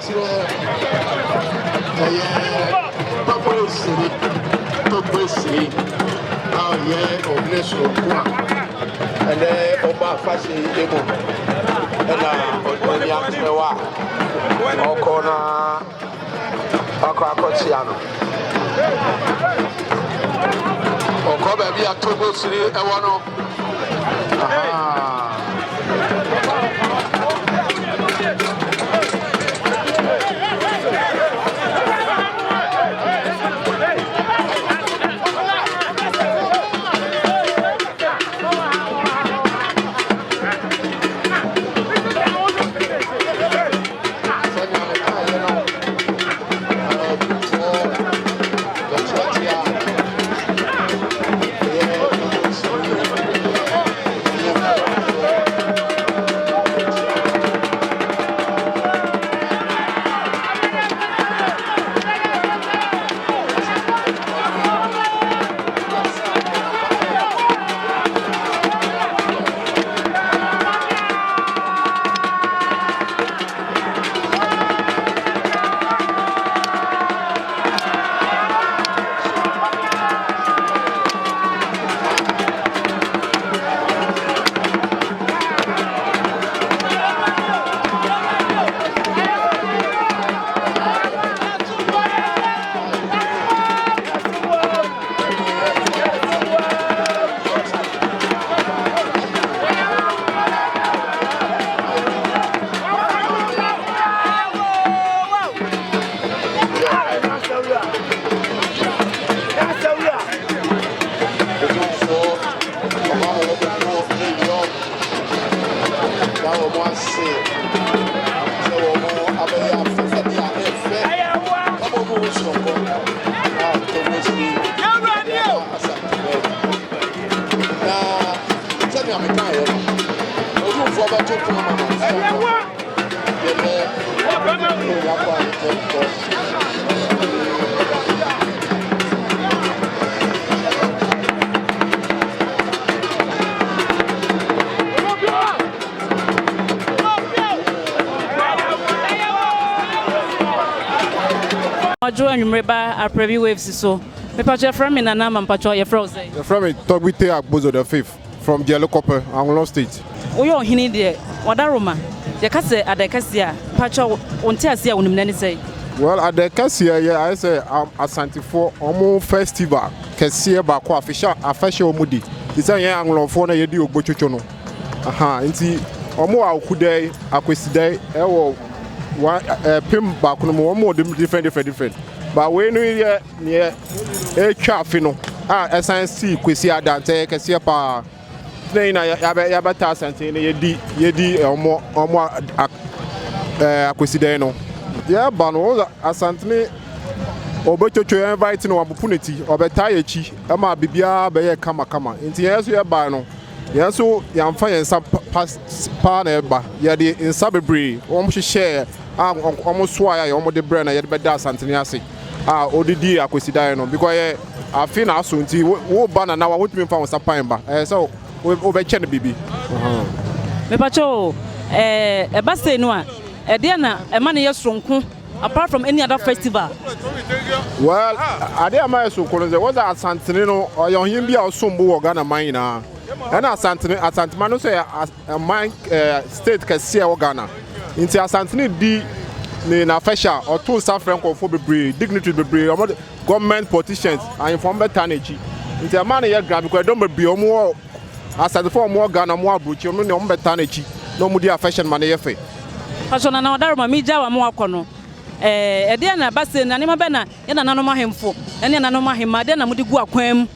Yatiro Togbe City. Oh yeah, of national one. And then Oba Fashi Ebo. And Yatiro Okona Akakotiano. Okobe be a Togbe City, Ewano. Join Reba Aprebi waves so. Me pacho from in Nana man pacho your frozen. You're from Togbete Agboru the 5th from Yellow Copper, Anglon State. We are hini there. Wadaroma. The kase at the Cassia pacho on Tiasia when many say. Well, at the Cassia, yeah, I say Asante for Omo Festival. Cassia Bako official Moody. It's a young Anglon for a year Bochuchono. Aha, and see Omo Akude, Aquiside, Pim back no more different. But when we near a trafino, SNC, Quisia Dante, Cassia Pa, Plain Yabata Asante, Yedi, or more Aquisideno. Yeah, Bano, Asante, Obocho inviting no opportunity, or Betayachi, Ama Bibia, Bayer Kama, in the years we are Bano. Yes, so young fire some partner, yeah, in Sabri, almost share. Almost why I almost the brand I had better Santiniasi. ODD Aquisidino because I feel now soon. What banner now? I would be found Sapamba. So we over Chen Bibi. Me pacho, a basse noa, a Diana, a money strong. Apart from any other festival. Well, I dare my so called there was a Santino or young Himbia or Sumbu or Ghana Mina. And Asante Manu say a mine state can see our Ghana. Into Asante D na official or two South Franco for the dignity the breed government politicians and inform betanage. Into a man here grab because don't be more Asante for more Ghana more brutal no betanage no mudia fashion money efe. Pasona na odaroma mi jawa mo akono. E de na base na nima be na ye na nanoma hemfo. Ene na nanoma hema de na mudi gu akwam.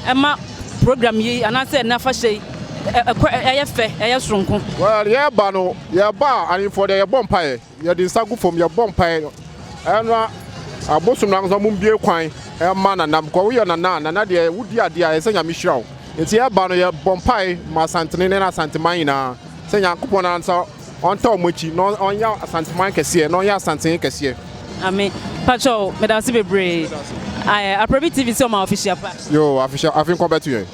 E ma program yi anase na fashion well, yeah, Bano, yeah, bar, and for the bonfire, you're the sagu from your bonfire. And a bosom langs on Mumbia Quine, a man and I'm going on and Nadia would be a dear, I say, I'm sure. It's here, Bano, your bonfire, my Santanina Santa Mina, saying a coupon answer on Tom Wichi, no on your Santa Mike, no your Santa Cassia. I mean, Pacho, Madame Sibe Bray. I Aprebi TV, so my official. Yo, official, I think come back to you.